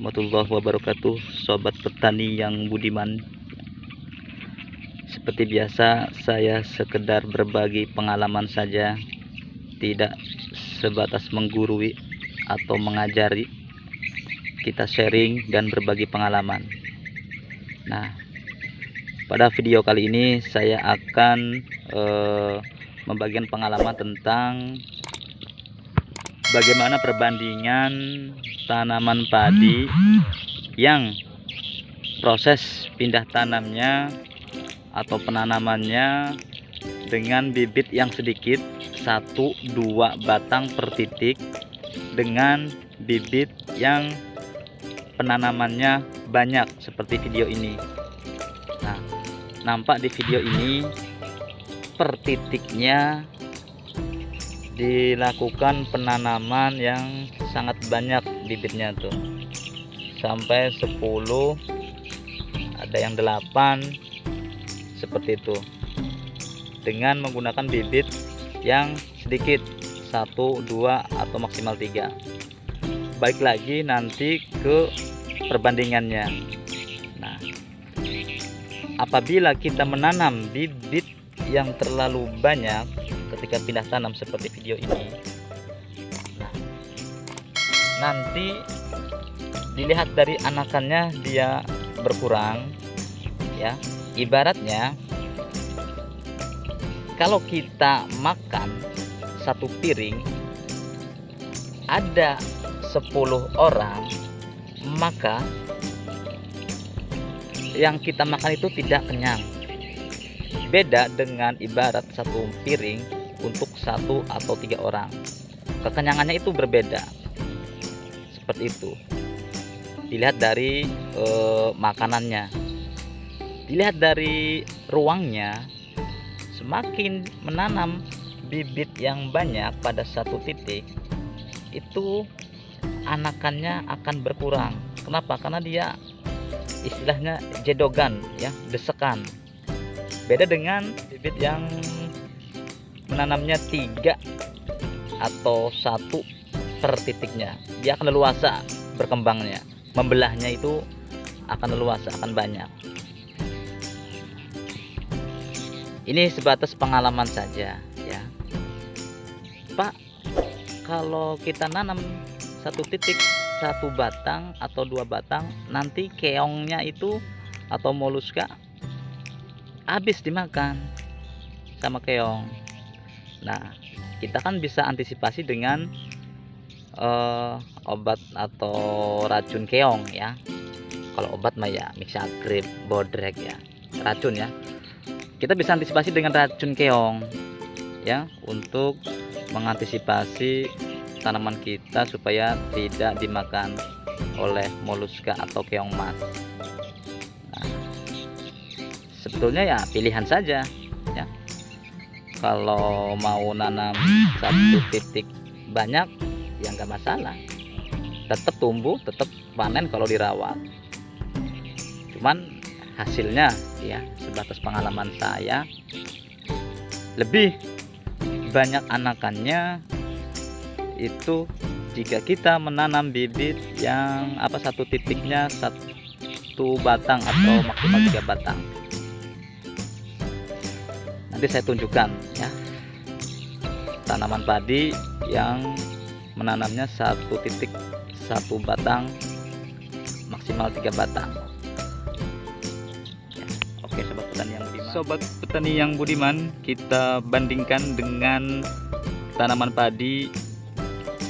warahmatullahi wabarakatuh, sobat petani yang budiman. Seperti biasa, saya sekedar berbagi pengalaman saja, tidak sebatas menggurui atau mengajari. Kita sharing dan berbagi pengalaman. Nah, pada video kali ini saya akan membagikan pengalaman tentang bagaimana perbandingan tanaman padi yang proses pindah tanamnya atau penanamannya dengan bibit yang sedikit 1-2 batang per titik dengan bibit yang penanamannya banyak seperti video ini. Nah, nampak di video ini per titiknya dilakukan penanaman yang sangat banyak bibitnya tuh, sampai 10, ada yang 8 seperti itu, dengan menggunakan bibit yang sedikit 1-2 atau maksimal 3. Balik lagi nanti ke perbandingannya. Nah, apabila kita menanam bibit yang terlalu banyak ketika pindah tanam seperti video ini, nah, nanti dilihat dari anakannya dia berkurang ya. Ibaratnya kalau kita makan satu piring ada 10 orang, maka yang kita makan itu tidak kenyang. Beda dengan ibarat satu piring untuk 1 atau 3 orang, kekenyangannya itu berbeda. Seperti itu. Dilihat dari makanannya, dilihat dari ruangnya. Semakin menanam bibit yang banyak pada satu titik, itu anakannya akan berkurang. Kenapa? Karena dia istilahnya jedogan ya, desekan. Beda dengan bibit yang menanamnya 3 atau 1 per titiknya, dia akan leluasa berkembangnya, membelahnya itu akan leluasa, akan banyak. Ini sebatas pengalaman saja ya, Pak. Kalau kita nanam satu titik 1 batang atau 2 batang, nanti keongnya itu atau moluska habis dimakan sama keong. Nah, kita kan bisa antisipasi dengan obat atau racun keong ya. Kalau obat mah ya Mixagrip, Bodrek ya, racun ya. Kita bisa antisipasi dengan racun keong ya, untuk mengantisipasi tanaman kita supaya tidak dimakan oleh moluska atau keong mas. Nah, sebetulnya ya pilihan saja ya. Kalau mau nanam satu titik banyak ya nggak masalah, tetap tumbuh, tetap panen kalau dirawat. Cuman hasilnya ya, sebatas pengalaman saya, lebih banyak anakannya itu jika kita menanam bibit yang satu titiknya 1 batang atau maksimal 3 batang. Nanti saya tunjukkan ya, tanaman padi yang menanamnya 1 titik 1 batang maksimal 3 batang ya. Oke sobat petani yang budiman, kita bandingkan dengan tanaman padi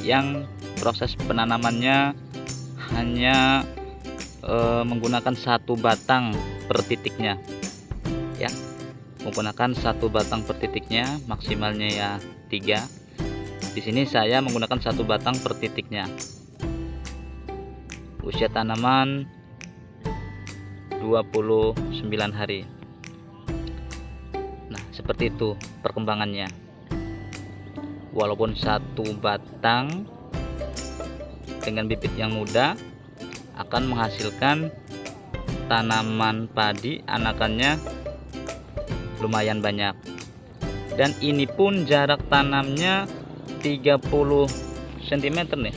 yang proses penanamannya hanya menggunakan 1 batang per titiknya ya, menggunakan 1 batang per titiknya, maksimalnya ya 3. Di sini saya menggunakan 1 batang per titiknya. Usia tanaman 29 hari. Nah, seperti itu perkembangannya. Walaupun 1 batang dengan bibit yang muda akan menghasilkan tanaman padi anakannya lumayan banyak. Dan ini pun jarak tanamnya 30 cm nih.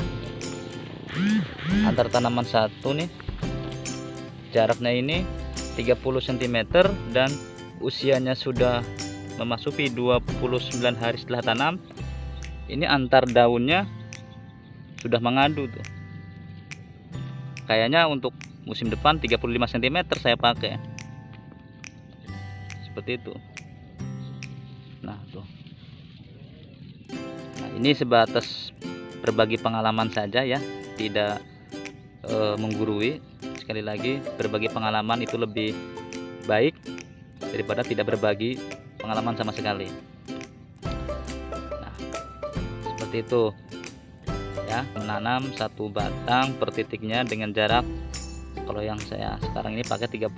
antar tanaman satu nih, jaraknya ini 30 cm dan usianya sudah memasuki 29 hari setelah tanam. Ini antar daunnya sudah mengadu tuh. Kayaknya untuk musim depan 35 cm saya pakai. Seperti itu. Nah, tuh. Nah, ini sebatas berbagi pengalaman saja ya, tidak menggurui. Sekali lagi, berbagi pengalaman itu lebih baik daripada tidak berbagi pengalaman sama sekali. Nah, seperti itu ya, menanam satu batang per titiknya dengan jarak, kalau yang saya sekarang ini pakai 30.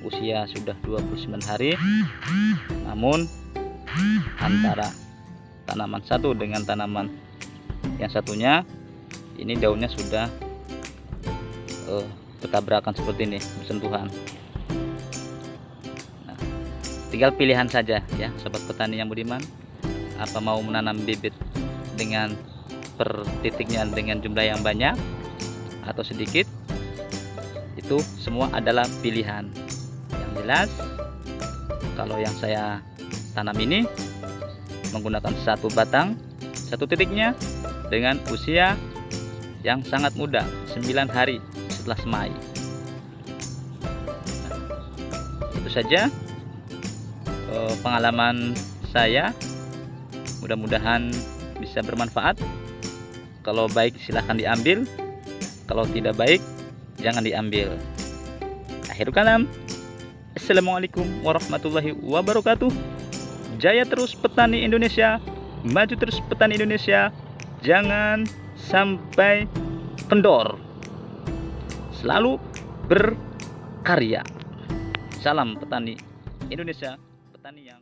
Usia sudah 29 hari, namun antara tanaman satu dengan tanaman yang satunya ini daunnya sudah bertabrakan seperti ini, bersentuhan. Nah, tinggal pilihan saja ya sobat petani yang budiman, apa mau menanam bibit dengan per titiknya dengan jumlah yang banyak atau sedikit, itu semua adalah pilihan. Yang jelas, kalau yang saya tanam ini menggunakan satu batang satu titiknya dengan usia yang sangat muda, 9 hari setelah semai. Itu saja pengalaman saya, mudah-mudahan bisa bermanfaat. Kalau baik silahkan diambil, kalau tidak baik jangan diambil. Akhirul kalam, assalamualaikum warahmatullahi wabarakatuh. Jaya terus petani Indonesia, maju terus petani Indonesia, jangan sampai kendor, selalu berkarya. Salam petani Indonesia, petani yang